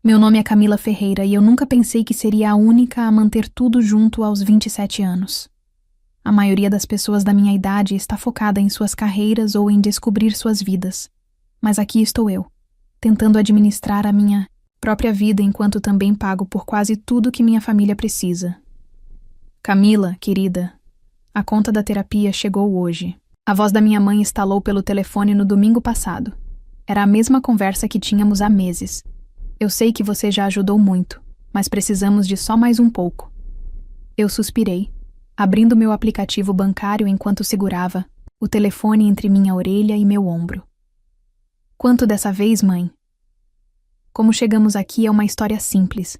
Meu nome é Camila Ferreira e eu nunca pensei que seria a única a manter tudo junto aos 27 anos. A maioria das pessoas da minha idade está focada em suas carreiras ou em descobrir suas vidas. Mas aqui estou eu, tentando administrar a minha própria vida enquanto também pago por quase tudo que minha família precisa. Camila, querida, a conta da terapia chegou hoje. A voz da minha mãe estalou pelo telefone no domingo passado. Era a mesma conversa que tínhamos há meses. Eu sei que você já ajudou muito, mas precisamos de só mais um pouco. Eu suspirei, abrindo meu aplicativo bancário enquanto segurava o telefone entre minha orelha e meu ombro. Quanto dessa vez, mãe? Como chegamos aqui é uma história simples,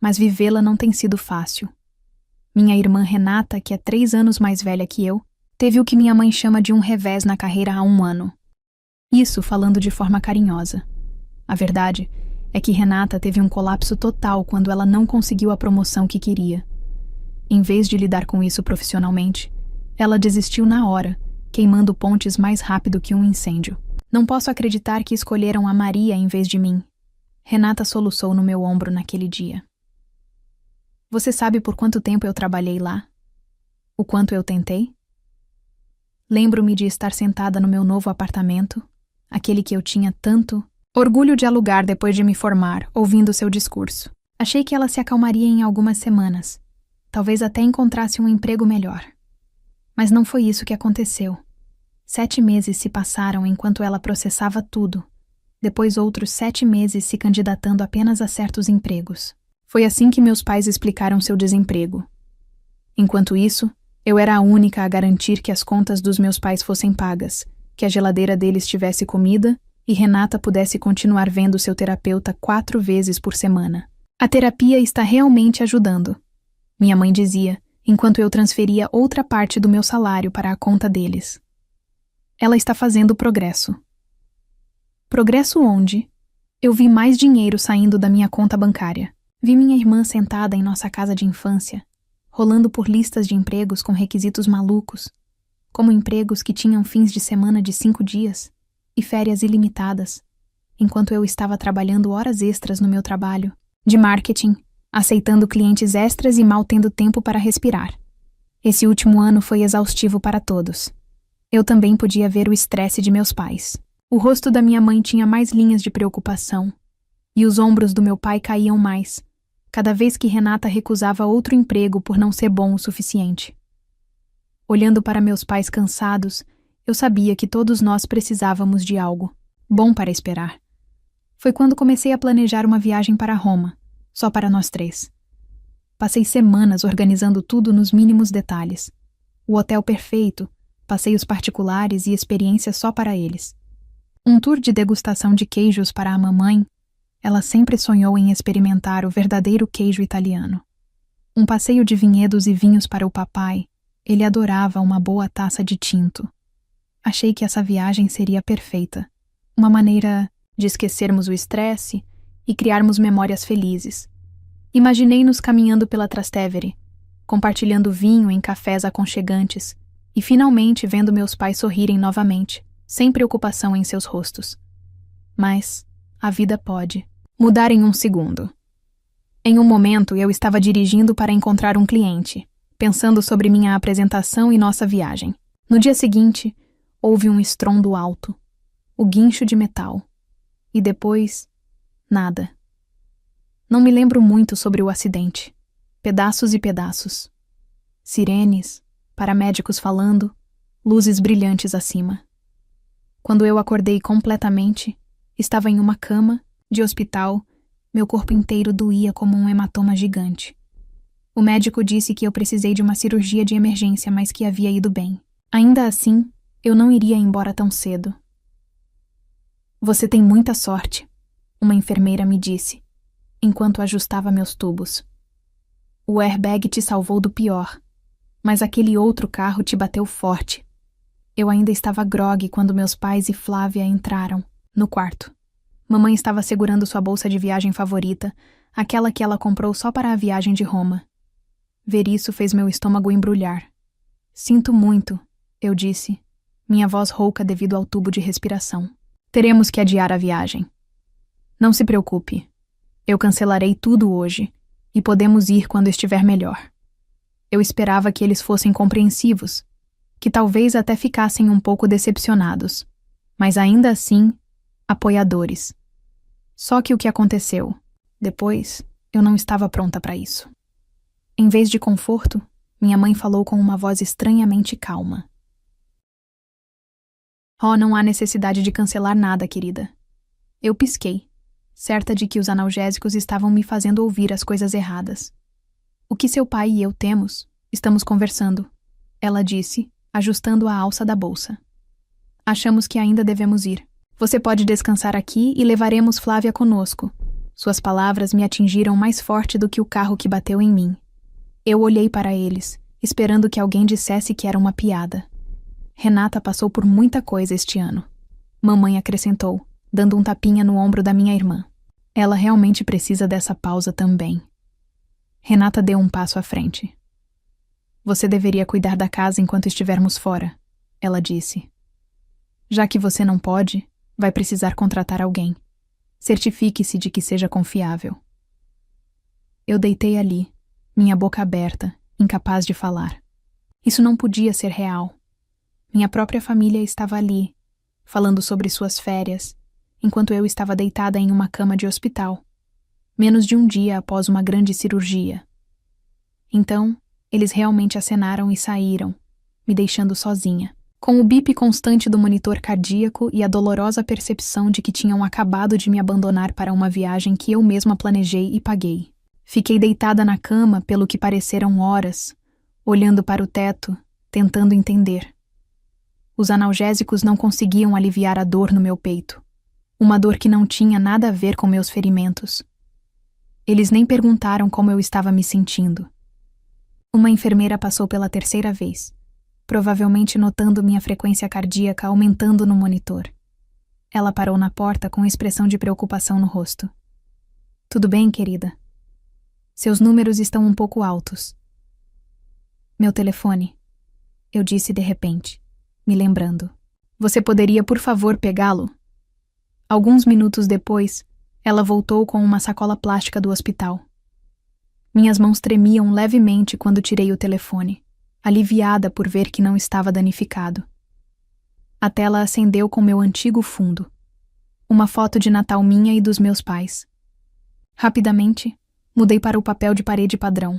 mas vivê-la não tem sido fácil. Minha irmã Renata, que é 3 anos mais velha que eu, teve o que minha mãe chama de um revés na carreira há 1 ano. Isso falando de forma carinhosa. A verdade é que Renata teve um colapso total quando ela não conseguiu a promoção que queria. Em vez de lidar com isso profissionalmente, ela desistiu na hora, queimando pontes mais rápido que um incêndio. Não posso acreditar que escolheram a Maria em vez de mim. Renata soluçou no meu ombro naquele dia. Você sabe por quanto tempo eu trabalhei lá? O quanto eu tentei? Lembro-me de estar sentada no meu novo apartamento, aquele que eu tinha tanto orgulho de alugar depois de me formar, ouvindo seu discurso. Achei que ela se acalmaria em algumas semanas. Talvez até encontrasse um emprego melhor. Mas não foi isso que aconteceu. 7 meses se passaram enquanto ela processava tudo. Depois outros 7 meses se candidatando apenas a certos empregos. Foi assim que meus pais explicaram seu desemprego. Enquanto isso, eu era a única a garantir que as contas dos meus pais fossem pagas, que a geladeira deles tivesse comida e Renata pudesse continuar vendo seu terapeuta 4 vezes por semana. A terapia está realmente ajudando, minha mãe dizia, enquanto eu transferia outra parte do meu salário para a conta deles. Ela está fazendo progresso. Progresso onde? Eu vi mais dinheiro saindo da minha conta bancária. Vi minha irmã sentada em nossa casa de infância, rolando por listas de empregos com requisitos malucos, como empregos que tinham fins de semana de 5 dias e férias ilimitadas, enquanto eu estava trabalhando horas extras no meu trabalho, de marketing, aceitando clientes extras e mal tendo tempo para respirar. Esse último ano foi exaustivo para todos. Eu também podia ver o estresse de meus pais. O rosto da minha mãe tinha mais linhas de preocupação, e os ombros do meu pai caíam mais, cada vez que Renata recusava outro emprego por não ser bom o suficiente. Olhando para meus pais cansados, eu sabia que todos nós precisávamos de algo bom para esperar. Foi quando comecei a planejar uma viagem para Roma, só para nós 3. Passei semanas organizando tudo nos mínimos detalhes. O hotel perfeito, passeios particulares e experiências só para eles. Um tour de degustação de queijos para a mamãe. Ela sempre sonhou em experimentar o verdadeiro queijo italiano. Um passeio de vinhedos e vinhos para o papai. Ele adorava uma boa taça de tinto. Achei que essa viagem seria perfeita. Uma maneira de esquecermos o estresse e criarmos memórias felizes. Imaginei-nos caminhando pela Trastevere, compartilhando vinho em cafés aconchegantes e finalmente vendo meus pais sorrirem novamente, sem preocupação em seus rostos. Mas a vida pode mudar em um segundo. Em um momento, eu estava dirigindo para encontrar um cliente, pensando sobre minha apresentação e nossa viagem. No dia seguinte, houve um estrondo alto, o guincho de metal, e depois, nada. Não me lembro muito sobre o acidente. Pedaços e pedaços. Sirenes, paramédicos falando, luzes brilhantes acima. Quando eu acordei completamente, estava em uma cama, de hospital, meu corpo inteiro doía como um hematoma gigante. O médico disse que eu precisei de uma cirurgia de emergência, mas que havia ido bem. Ainda assim, eu não iria embora tão cedo. Você tem muita sorte, uma enfermeira me disse, enquanto ajustava meus tubos. O airbag te salvou do pior, mas aquele outro carro te bateu forte. Eu ainda estava grogue quando meus pais e Flávia entraram, no quarto. Mamãe estava segurando sua bolsa de viagem favorita, aquela que ela comprou só para a viagem de Roma. Ver isso fez meu estômago embrulhar. Sinto muito, eu disse, minha voz rouca devido ao tubo de respiração. Teremos que adiar a viagem. Não se preocupe. Eu cancelarei tudo hoje, e podemos ir quando estiver melhor. Eu esperava que eles fossem compreensivos, que talvez até ficassem um pouco decepcionados, mas ainda assim, apoiadores. Só que o que aconteceu? Depois, eu não estava pronta para isso. Em vez de conforto, minha mãe falou com uma voz estranhamente calma. Oh, não há necessidade de cancelar nada, querida. Eu pisquei, certa de que os analgésicos estavam me fazendo ouvir as coisas erradas. O que seu pai e eu temos? Estamos conversando, ela disse, ajustando a alça da bolsa. Achamos que ainda devemos ir. Você pode descansar aqui e levaremos Flávia conosco. Suas palavras me atingiram mais forte do que o carro que bateu em mim. Eu olhei para eles, esperando que alguém dissesse que era uma piada. Renata passou por muita coisa este ano. Mamãe acrescentou, dando um tapinha no ombro da minha irmã. Ela realmente precisa dessa pausa também. Renata deu um passo à frente. Você deveria cuidar da casa enquanto estivermos fora, ela disse. Já que você não pode, vai precisar contratar alguém. Certifique-se de que seja confiável. Eu deitei ali, minha boca aberta, incapaz de falar. Isso não podia ser real. Minha própria família estava ali, falando sobre suas férias, enquanto eu estava deitada em uma cama de hospital, menos de um dia após uma grande cirurgia. Então, eles realmente acenaram e saíram, me deixando sozinha, com o bip constante do monitor cardíaco e a dolorosa percepção de que tinham acabado de me abandonar para uma viagem que eu mesma planejei e paguei. Fiquei deitada na cama pelo que pareceram horas, olhando para o teto, tentando entender. Os analgésicos não conseguiam aliviar a dor no meu peito, uma dor que não tinha nada a ver com meus ferimentos. Eles nem perguntaram como eu estava me sentindo. Uma enfermeira passou pela terceira vez, provavelmente notando minha frequência cardíaca aumentando no monitor. Ela parou na porta com expressão de preocupação no rosto. Tudo bem, querida? Seus números estão um pouco altos. Meu telefone, eu disse de repente, me lembrando. Você poderia, por favor, pegá-lo? Alguns minutos depois, ela voltou com uma sacola plástica do hospital. Minhas mãos tremiam levemente quando tirei o telefone, aliviada por ver que não estava danificado. A tela acendeu com meu antigo fundo. Uma foto de Natal minha e dos meus pais. Rapidamente, mudei para o papel de parede padrão.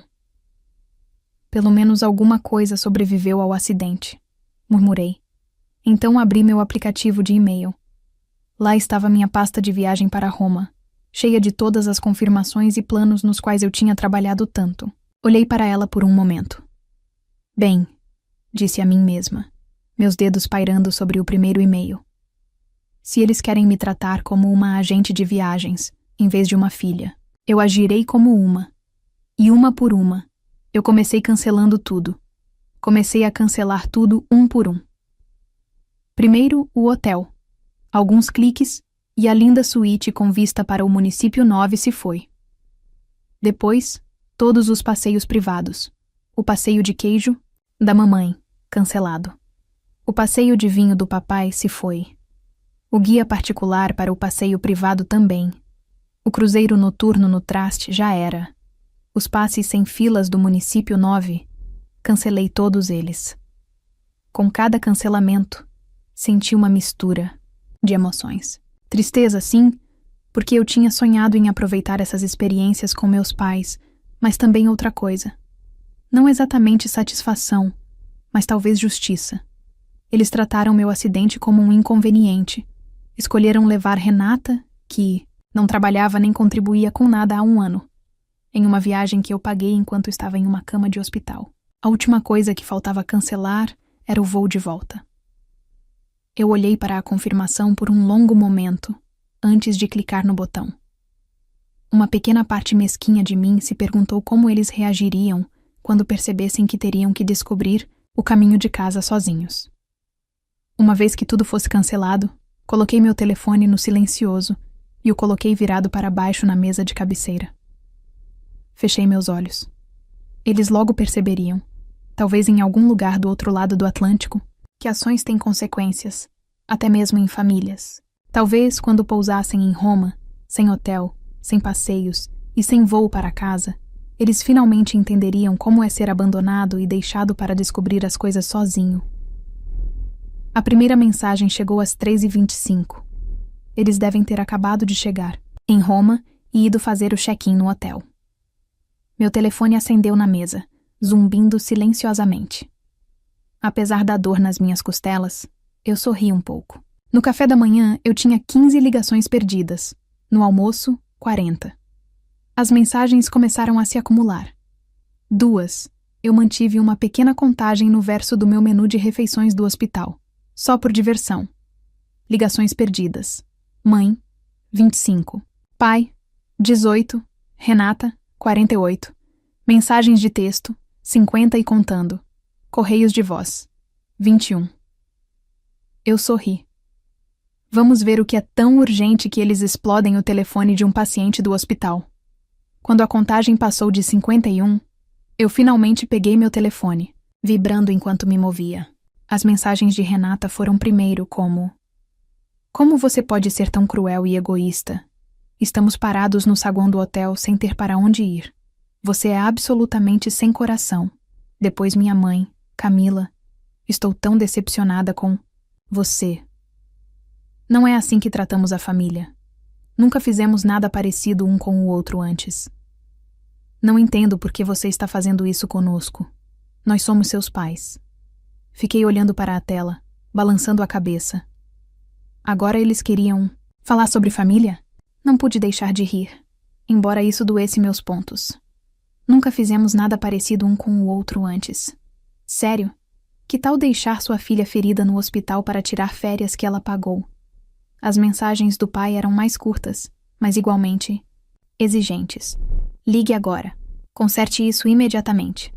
Pelo menos alguma coisa sobreviveu ao acidente, murmurei. Então abri meu aplicativo de e-mail. Lá estava minha pasta de viagem para Roma, cheia de todas as confirmações e planos nos quais eu tinha trabalhado tanto. Olhei para ela por um momento. Bem, disse a mim mesma, meus dedos pairando sobre o primeiro e-mail. Se eles querem me tratar como uma agente de viagens, em vez de uma filha, eu agirei como uma. E uma por uma, eu comecei cancelando tudo. Comecei a cancelar tudo um por um. Primeiro, o hotel. Alguns cliques e a linda suíte com vista para o município 9 se foi. Depois, todos os passeios privados. O passeio de queijo, da mamãe, cancelado. O passeio de vinho do papai se foi. O guia particular para o passeio privado também. O cruzeiro noturno no Traste já era. Os passes sem filas do município 9, cancelei todos eles. Com cada cancelamento, senti uma mistura de emoções. Tristeza, sim, porque eu tinha sonhado em aproveitar essas experiências com meus pais, mas também outra coisa. Não exatamente satisfação, mas talvez justiça. Eles trataram meu acidente como um inconveniente. Escolheram levar Renata, que não trabalhava nem contribuía com nada há um ano, em uma viagem que eu paguei enquanto estava em uma cama de hospital. A última coisa que faltava cancelar era o voo de volta. Eu olhei para a confirmação por um longo momento, antes de clicar no botão. Uma pequena parte mesquinha de mim se perguntou como eles reagiriam quando percebessem que teriam que descobrir o caminho de casa sozinhos. Uma vez que tudo fosse cancelado, coloquei meu telefone no silencioso e o coloquei virado para baixo na mesa de cabeceira. Fechei meus olhos. Eles logo perceberiam, talvez em algum lugar do outro lado do Atlântico, que ações têm consequências, até mesmo em famílias. Talvez quando pousassem em Roma, sem hotel, sem passeios e sem voo para casa, eles finalmente entenderiam como é ser abandonado e deixado para descobrir as coisas sozinho. A primeira mensagem chegou às 3h25. Eles devem ter acabado de chegar, em Roma, e ido fazer o check-in no hotel. Meu telefone acendeu na mesa, zumbindo silenciosamente. Apesar da dor nas minhas costelas, eu sorri um pouco. No café da manhã, eu tinha 15 ligações perdidas. No almoço, 40. As mensagens começaram a se acumular. 2. Eu mantive uma pequena contagem no verso do meu menu de refeições do hospital, só por diversão. Ligações perdidas. Mãe, 25. Pai, 18. Renata, 48. Mensagens de texto, 50 e contando. Correios de voz, 21. Eu sorri. Vamos ver o que é tão urgente que eles explodem o telefone de um paciente do hospital. Quando a contagem passou de 51, eu finalmente peguei meu telefone, vibrando enquanto me movia. As mensagens de Renata foram primeiro como: Como você pode ser tão cruel e egoísta? Estamos parados no saguão do hotel sem ter para onde ir. Você é absolutamente sem coração. Depois minha mãe, Camila. Estou tão decepcionada com você. Não é assim que tratamos a família. Nunca fizemos nada parecido um com o outro antes. Não entendo por que você está fazendo isso conosco. Nós somos seus pais. Fiquei olhando para a tela, balançando a cabeça. Agora eles queriam falar sobre família? Não pude deixar de rir, embora isso doesse meus pontos. Nunca fizemos nada parecido um com o outro antes. Sério? Que tal deixar sua filha ferida no hospital para tirar férias que ela pagou? As mensagens do pai eram mais curtas, mas igualmente exigentes. Ligue agora. Conserte isso imediatamente.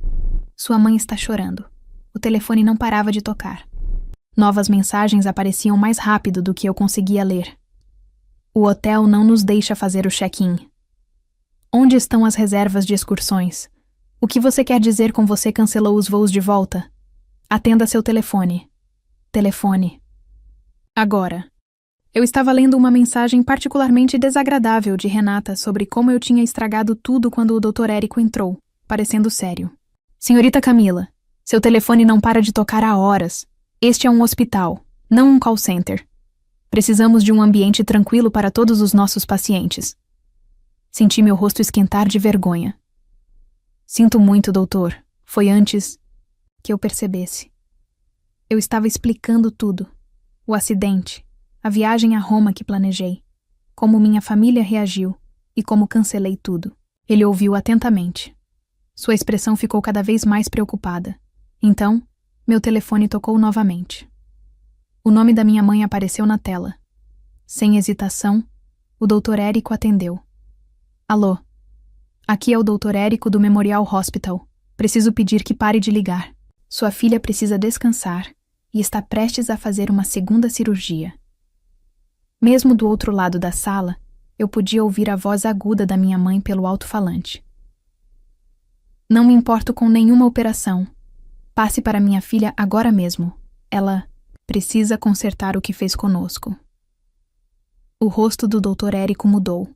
Sua mãe está chorando. O telefone não parava de tocar. Novas mensagens apareciam mais rápido do que eu conseguia ler. O hotel não nos deixa fazer o check-in. Onde estão as reservas de excursões? O que você quer dizer com você cancelou os voos de volta? Atenda seu telefone. Telefone. Agora. Eu estava lendo uma mensagem particularmente desagradável de Renata sobre como eu tinha estragado tudo quando o Dr. Érico entrou, parecendo sério. Senhorita Camila, seu telefone não para de tocar há horas. Este é um hospital, não um call center. Precisamos de um ambiente tranquilo para todos os nossos pacientes. Senti meu rosto esquentar de vergonha. Sinto muito, doutor. Foi antes que eu percebesse. Eu estava explicando tudo. O acidente, a viagem a Roma que planejei, como minha família reagiu e como cancelei tudo. Ele ouviu atentamente. Sua expressão ficou cada vez mais preocupada. Então, meu telefone tocou novamente. O nome da minha mãe apareceu na tela. Sem hesitação, o Dr. Érico atendeu. Alô, aqui é o Dr. Érico do Memorial Hospital. Preciso pedir que pare de ligar. Sua filha precisa descansar e está prestes a fazer uma segunda cirurgia. Mesmo do outro lado da sala, eu podia ouvir a voz aguda da minha mãe pelo alto-falante. Não me importo com nenhuma operação. Passe para minha filha agora mesmo. Ela precisa consertar o que fez conosco. O rosto do Dr. Érico mudou.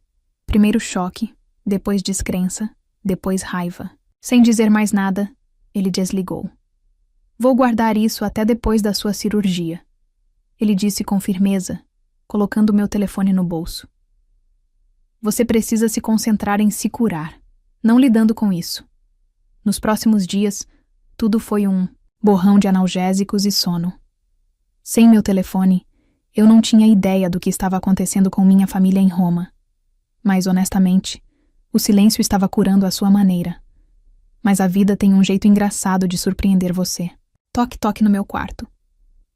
Primeiro choque, depois descrença, depois raiva. Sem dizer mais nada, ele desligou. Vou guardar isso até depois da sua cirurgia, ele disse com firmeza, colocando meu telefone no bolso. Você precisa se concentrar em se curar, não lidando com isso. Nos próximos dias, tudo foi um borrão de analgésicos e sono. Sem meu telefone, eu não tinha ideia do que estava acontecendo com minha família em Roma. Mas, honestamente, o silêncio estava curando à sua maneira. Mas a vida tem um jeito engraçado de surpreender você. Toque-toque no meu quarto.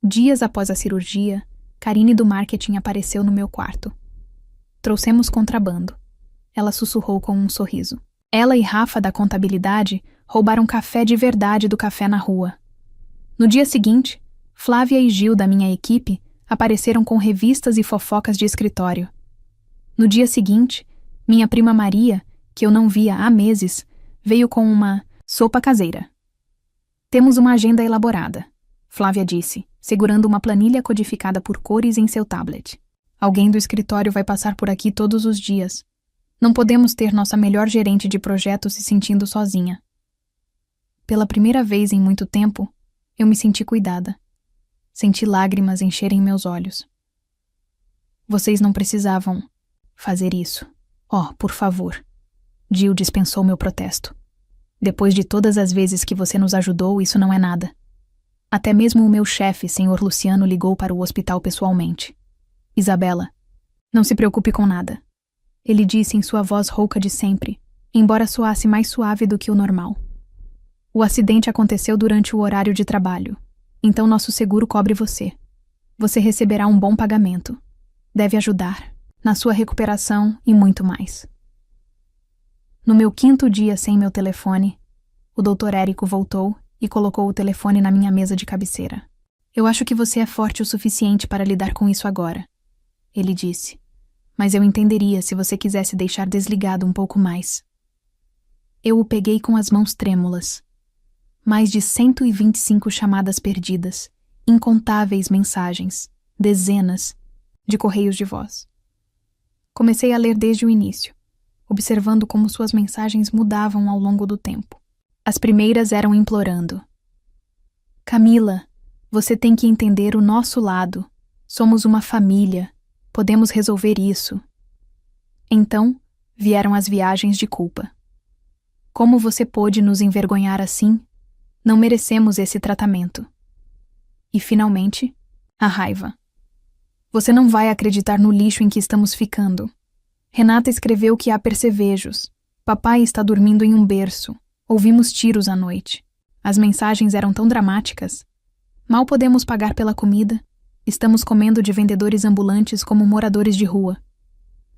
Dias após a cirurgia, Karine do marketing apareceu no meu quarto. Trouxemos contrabando. Ela sussurrou com um sorriso. Ela e Rafa da contabilidade roubaram café de verdade do café na rua. No dia seguinte, Flávia e Gil da minha equipe apareceram com revistas e fofocas de escritório. No dia seguinte, minha prima Maria, que eu não via há meses, veio com uma sopa caseira. Temos uma agenda elaborada, Flávia disse, segurando uma planilha codificada por cores em seu tablet. Alguém do escritório vai passar por aqui todos os dias. Não podemos ter nossa melhor gerente de projeto se sentindo sozinha. Pela primeira vez em muito tempo, eu me senti cuidada. Senti lágrimas encherem meus olhos. Vocês não precisavam fazer isso. Oh, por favor. Jill dispensou meu protesto. Depois de todas as vezes que você nos ajudou, isso não é nada. Até mesmo o meu chefe, Sr. Luciano, ligou para o hospital pessoalmente. Isabela, não se preocupe com nada. Ele disse em sua voz rouca de sempre, embora soasse mais suave do que o normal. O acidente aconteceu durante o horário de trabalho, então nosso seguro cobre você. Você receberá um bom pagamento. Deve ajudar na sua recuperação e muito mais. No meu 5º dia sem meu telefone, o Dr. Érico voltou e colocou o telefone na minha mesa de cabeceira. Eu acho que você é forte o suficiente para lidar com isso agora, ele disse. Mas eu entenderia se você quisesse deixar desligado um pouco mais. Eu o peguei com as mãos trêmulas. Mais de 125 chamadas perdidas, incontáveis mensagens, dezenas de correios de voz. Comecei a ler desde o início, observando como suas mensagens mudavam ao longo do tempo. As primeiras eram implorando. Camila, você tem que entender o nosso lado. Somos uma família. Podemos resolver isso. Então, vieram as viagens de culpa. Como você pôde nos envergonhar assim? Não merecemos esse tratamento. E, finalmente, a raiva. Você não vai acreditar no lixo em que estamos ficando. Renata escreveu que há percevejos. Papai está dormindo em um berço. Ouvimos tiros à noite. As mensagens eram tão dramáticas. Mal podemos pagar pela comida. Estamos comendo de vendedores ambulantes como moradores de rua.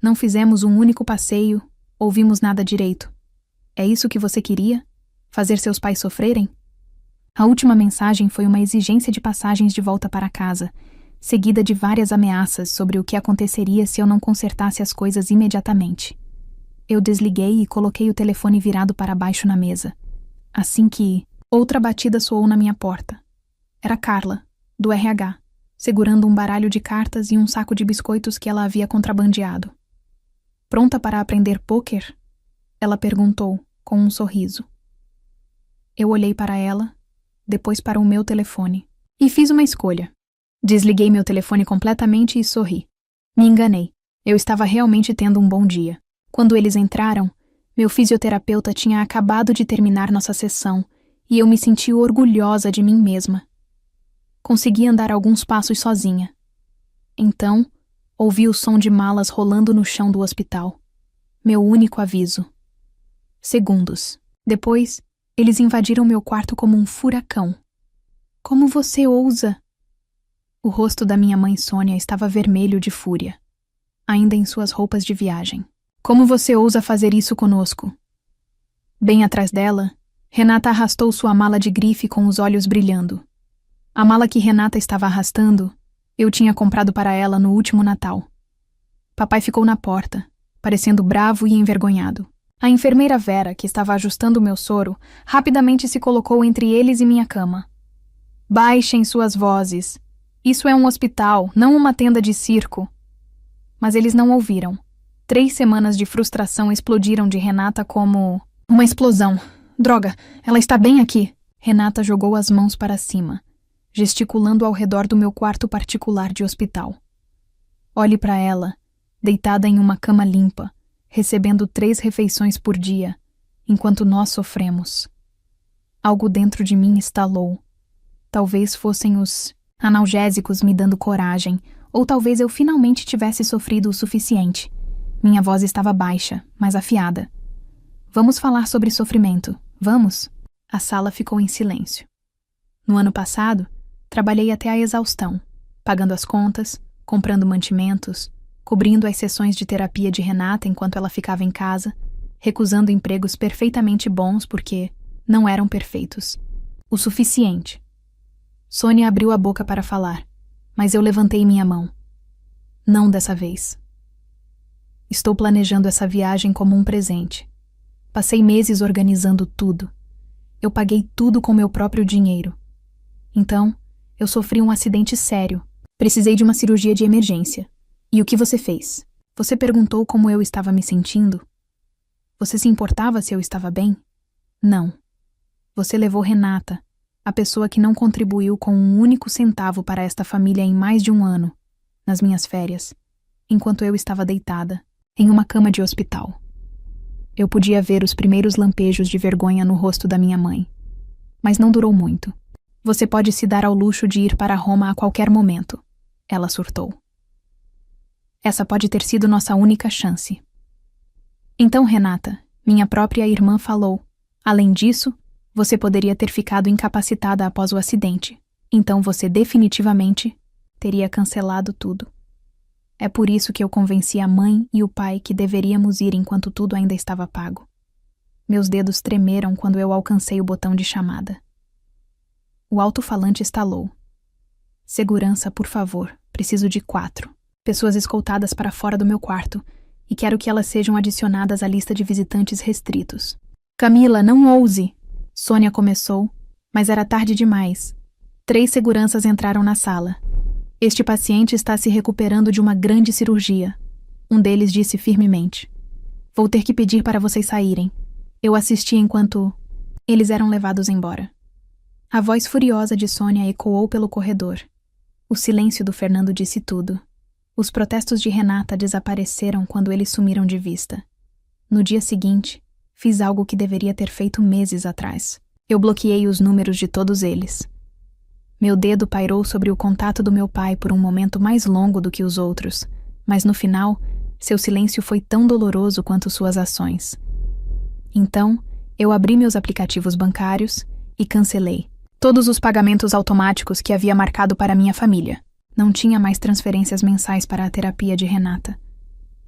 Não fizemos um único passeio, ouvimos nada direito. É isso que você queria? Fazer seus pais sofrerem? A última mensagem foi uma exigência de passagens de volta para casa, seguida de várias ameaças sobre o que aconteceria se eu não consertasse as coisas imediatamente. Eu desliguei e coloquei o telefone virado para baixo na mesa. Assim que outra batida soou na minha porta. Era Carla, do RH, segurando um baralho de cartas e um saco de biscoitos que ela havia contrabandeado. Pronta para aprender pôquer? Ela perguntou, com um sorriso. Eu olhei para ela, depois para o meu telefone, e fiz uma escolha. Desliguei meu telefone completamente e sorri. Me enganei. Eu estava realmente tendo um bom dia. Quando eles entraram, meu fisioterapeuta tinha acabado de terminar nossa sessão e eu me senti orgulhosa de mim mesma. Consegui andar alguns passos sozinha. Então, ouvi o som de malas rolando no chão do hospital. Meu único aviso. Segundos. Depois, eles invadiram meu quarto como um furacão. Como você ousa? O rosto da minha mãe Sônia estava vermelho de fúria, ainda em suas roupas de viagem. Como você ousa fazer isso conosco? Bem atrás dela, Renata arrastou sua mala de grife com os olhos brilhando. A mala que Renata estava arrastando, eu tinha comprado para ela no último Natal. Papai ficou na porta, parecendo bravo e envergonhado. A enfermeira Vera, que estava ajustando o meu soro, rapidamente se colocou entre eles e minha cama. Baixem suas vozes. Isso é um hospital, não uma tenda de circo. Mas eles não ouviram. 3 semanas de frustração explodiram de Renata como uma explosão. Droga, ela está bem aqui. Renata jogou as mãos para cima, gesticulando ao redor do meu quarto particular de hospital. Olhe para ela, deitada em uma cama limpa, recebendo 3 refeições por dia, enquanto nós sofremos. Algo dentro de mim estalou. Talvez fossem os analgésicos me dando coragem, ou talvez eu finalmente tivesse sofrido o suficiente. Minha voz estava baixa, mas afiada. Vamos falar sobre sofrimento, vamos? A sala ficou em silêncio. No ano passado, trabalhei até a exaustão, pagando as contas, comprando mantimentos, cobrindo as sessões de terapia de Renata enquanto ela ficava em casa, recusando empregos perfeitamente bons porque não eram perfeitos. O suficiente. Sônia abriu a boca para falar, mas eu levantei minha mão. Não dessa vez. Estou planejando essa viagem como um presente. Passei meses organizando tudo. Eu paguei tudo com meu próprio dinheiro. Então, eu sofri um acidente sério. Precisei de uma cirurgia de emergência. E o que você fez? Você perguntou como eu estava me sentindo? Você se importava se eu estava bem? Não. Você levou Renata, a pessoa que não contribuiu com um único centavo para esta família em mais de um ano, nas minhas férias, enquanto eu estava deitada, em uma cama de hospital. Eu podia ver os primeiros lampejos de vergonha no rosto da minha mãe. Mas não durou muito. Você pode se dar ao luxo de ir para Roma a qualquer momento. Ela surtou. Essa pode ter sido nossa única chance. Então, Renata, minha própria irmã falou. Além disso, você poderia ter ficado incapacitada após o acidente. Então você definitivamente teria cancelado tudo. É por isso que eu convenci a mãe e o pai que deveríamos ir enquanto tudo ainda estava pago. Meus dedos tremeram quando eu alcancei o botão de chamada. O alto-falante estalou. Segurança, por favor. Preciso de 4 pessoas escoltadas para fora do meu quarto e quero que elas sejam adicionadas à lista de visitantes restritos. Camila, não ouse! Sônia começou, mas era tarde demais. 3 seguranças entraram na sala. Este paciente está se recuperando de uma grande cirurgia. Um deles disse firmemente. Vou ter que pedir para vocês saírem. Eu assisti enquanto eles eram levados embora. A voz furiosa de Sônia ecoou pelo corredor. O silêncio do Fernando disse tudo. Os protestos de Renata desapareceram quando eles sumiram de vista. No dia seguinte, fiz algo que deveria ter feito meses atrás. Eu bloqueei os números de todos eles. Meu dedo pairou sobre o contato do meu pai por um momento mais longo do que os outros, mas no final, seu silêncio foi tão doloroso quanto suas ações. Então, eu abri meus aplicativos bancários e cancelei todos os pagamentos automáticos que havia marcado para minha família. Não tinha mais transferências mensais para a terapia de Renata.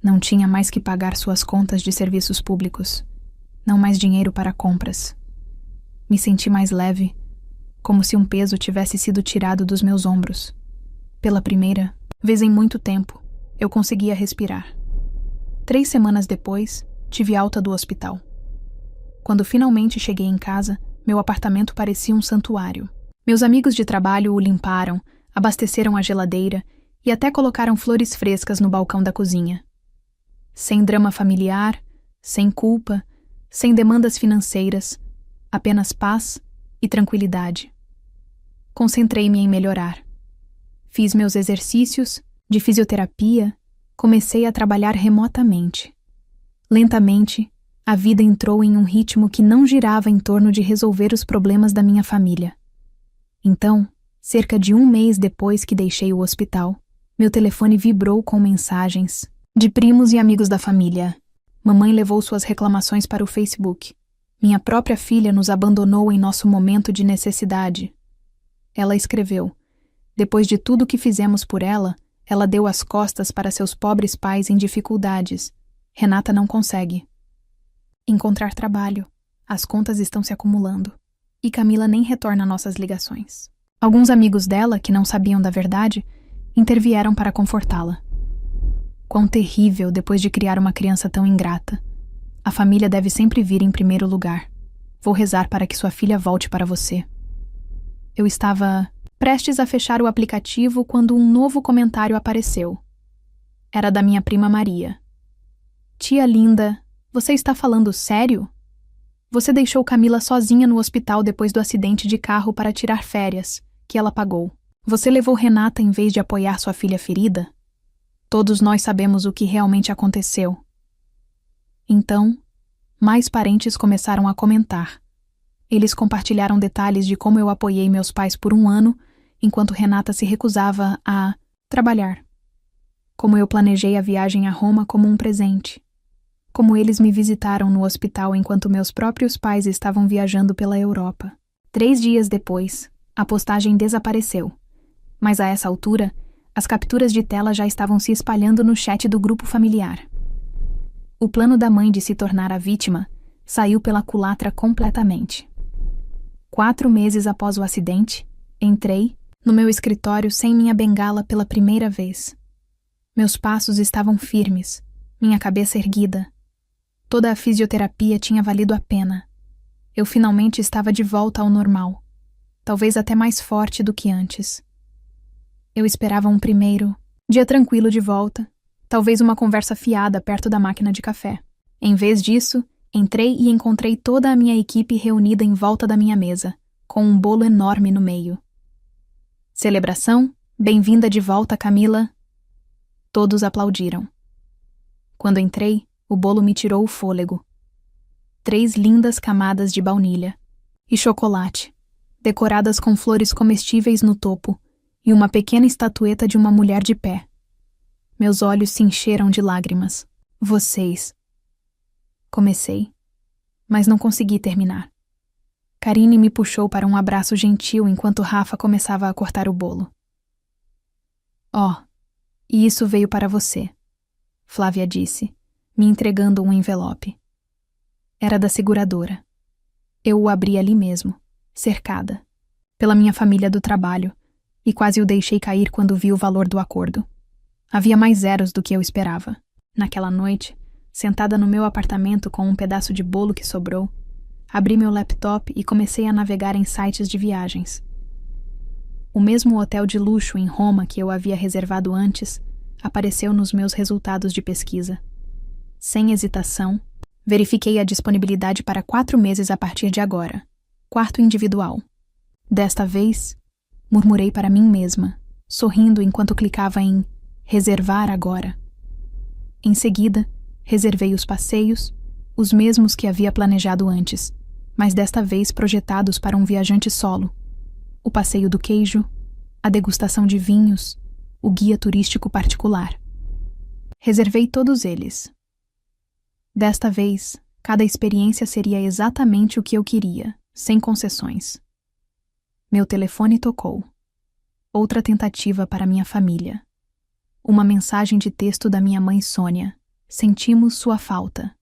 Não tinha mais que pagar suas contas de serviços públicos. Não mais dinheiro para compras. Me senti mais leve, como se um peso tivesse sido tirado dos meus ombros. Pela primeira vez em muito tempo, eu conseguia respirar. 3 semanas depois, tive alta do hospital. Quando finalmente cheguei em casa, meu apartamento parecia um santuário. Meus amigos de trabalho o limparam, abasteceram a geladeira e até colocaram flores frescas no balcão da cozinha. Sem drama familiar, sem culpa, sem demandas financeiras, apenas paz e tranquilidade. Concentrei-me em melhorar. Fiz meus exercícios de fisioterapia, comecei a trabalhar remotamente. Lentamente, a vida entrou em um ritmo que não girava em torno de resolver os problemas da minha família. Então, cerca de 1 mês depois que deixei o hospital, meu telefone vibrou com mensagens de primos e amigos da família. Mamãe levou suas reclamações para o Facebook. Minha própria filha nos abandonou em nosso momento de necessidade. Ela escreveu: depois de tudo que fizemos por ela, ela deu as costas para seus pobres pais em dificuldades. Renata não consegue encontrar trabalho. As contas estão se acumulando. E Camila nem retorna nossas ligações. Alguns amigos dela, que não sabiam da verdade, intervieram para confortá-la. Quão terrível depois de criar uma criança tão ingrata. A família deve sempre vir em primeiro lugar. Vou rezar para que sua filha volte para você. Eu estava prestes a fechar o aplicativo quando um novo comentário apareceu. Era da minha prima Maria. Tia linda, você está falando sério? Você deixou Camila sozinha no hospital depois do acidente de carro para tirar férias, que ela pagou. Você levou Renata em vez de apoiar sua filha ferida? Todos nós sabemos o que realmente aconteceu. Então, mais parentes começaram a comentar. Eles compartilharam detalhes de como eu apoiei meus pais por 1 ano, enquanto Renata se recusava a trabalhar. Como eu planejei a viagem a Roma como um presente. Como eles me visitaram no hospital enquanto meus próprios pais estavam viajando pela Europa. 3 dias depois, a postagem desapareceu. Mas a essa altura, as capturas de tela já estavam se espalhando no chat do grupo familiar. O plano da mãe de se tornar a vítima saiu pela culatra completamente. 4 meses após o acidente, entrei no meu escritório sem minha bengala pela primeira vez. Meus passos estavam firmes, minha cabeça erguida. Toda a fisioterapia tinha valido a pena. Eu finalmente estava de volta ao normal, talvez até mais forte do que antes. Eu esperava um primeiro dia tranquilo de volta, talvez uma conversa fiada perto da máquina de café. Em vez disso, Entrei e encontrei toda a minha equipe reunida em volta da minha mesa, com um bolo enorme no meio. Celebração? Bem-vinda de volta, Camila! Todos aplaudiram. Quando entrei, o bolo me tirou o fôlego. 3 lindas camadas de baunilha e chocolate, decoradas com flores comestíveis no topo e uma pequena estatueta de uma mulher de pé. Meus olhos se encheram de lágrimas. Vocês. Comecei, mas não consegui terminar. Karine me puxou para um abraço gentil enquanto Rafa começava a cortar o bolo. E isso veio para você, Flávia disse, me entregando um envelope. Era da seguradora. Eu o abri ali mesmo, cercada, pela minha família do trabalho, e quase o deixei cair quando vi o valor do acordo. Havia mais zeros do que eu esperava. Naquela noite, sentada no meu apartamento com um pedaço de bolo que sobrou, abri meu laptop e comecei a navegar em sites de viagens. O mesmo hotel de luxo em Roma que eu havia reservado antes apareceu nos meus resultados de pesquisa. Sem hesitação, verifiquei a disponibilidade para 4 meses a partir de agora. Quarto individual. Desta vez, murmurei para mim mesma, sorrindo enquanto clicava em reservar agora. Em seguida, reservei os passeios, os mesmos que havia planejado antes, mas desta vez projetados para um viajante solo. O passeio do queijo, a degustação de vinhos, o guia turístico particular. Reservei todos eles. Desta vez, cada experiência seria exatamente o que eu queria, sem concessões. Meu telefone tocou. Outra tentativa para minha família. Uma mensagem de texto da minha mãe Sônia. Sentimos sua falta.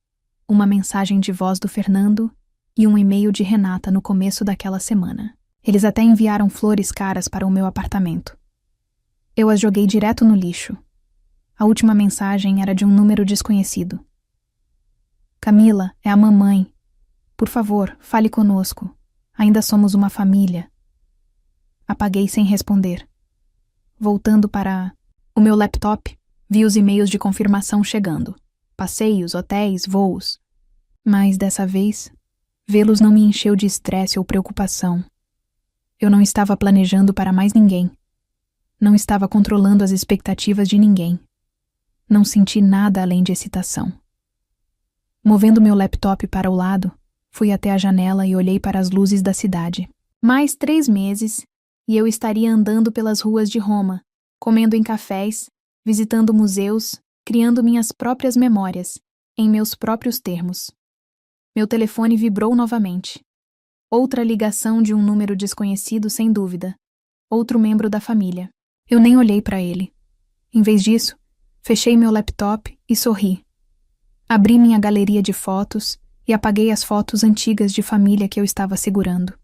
Uma mensagem de voz do Fernando e um e-mail de Renata no começo daquela semana. Eles até enviaram flores caras para o meu apartamento. Eu as joguei direto no lixo. A última mensagem era de um número desconhecido. Camila, é a mamãe. Por favor, fale conosco. Ainda somos uma família. Apaguei sem responder. Voltando para o meu laptop, vi os e-mails de confirmação chegando. Passeios, hotéis, voos. Mas, dessa vez, vê-los não me encheu de estresse ou preocupação. Eu não estava planejando para mais ninguém. Não estava controlando as expectativas de ninguém. Não senti nada além de excitação. Movendo meu laptop para o lado, fui até a janela e olhei para as luzes da cidade. Mais 3 meses, e eu estaria andando pelas ruas de Roma, comendo em cafés, visitando museus, criando minhas próprias memórias, em meus próprios termos. Meu telefone vibrou novamente. Outra ligação de um número desconhecido, sem dúvida. Outro membro da família. Eu nem olhei para ele. Em vez disso, fechei meu laptop e sorri. Abri minha galeria de fotos e apaguei as fotos antigas de família que eu estava segurando.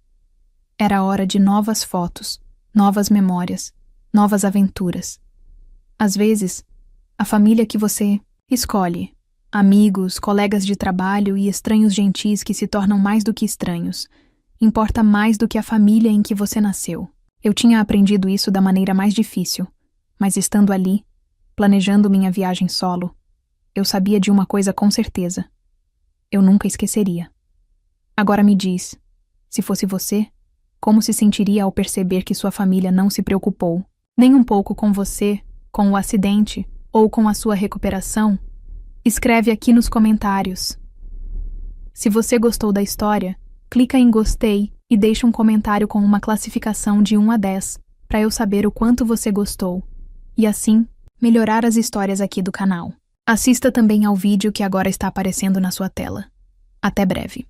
Era hora de novas fotos, novas memórias, novas aventuras. Às vezes, a família que você escolhe, amigos, colegas de trabalho e estranhos gentis que se tornam mais do que estranhos, importa mais do que a família em que você nasceu. Eu tinha aprendido isso da maneira mais difícil, mas estando ali, planejando minha viagem solo, eu sabia de uma coisa com certeza. Eu nunca esqueceria. Agora me diz, se fosse você, como se sentiria ao perceber que sua família não se preocupou, nem um pouco com você, com o acidente ou com a sua recuperação? Escreve aqui nos comentários. Se você gostou da história, clica em gostei e deixa um comentário com uma classificação de 1 a 10, para eu saber o quanto você gostou, e assim, melhorar as histórias aqui do canal. Assista também ao vídeo que agora está aparecendo na sua tela. Até breve.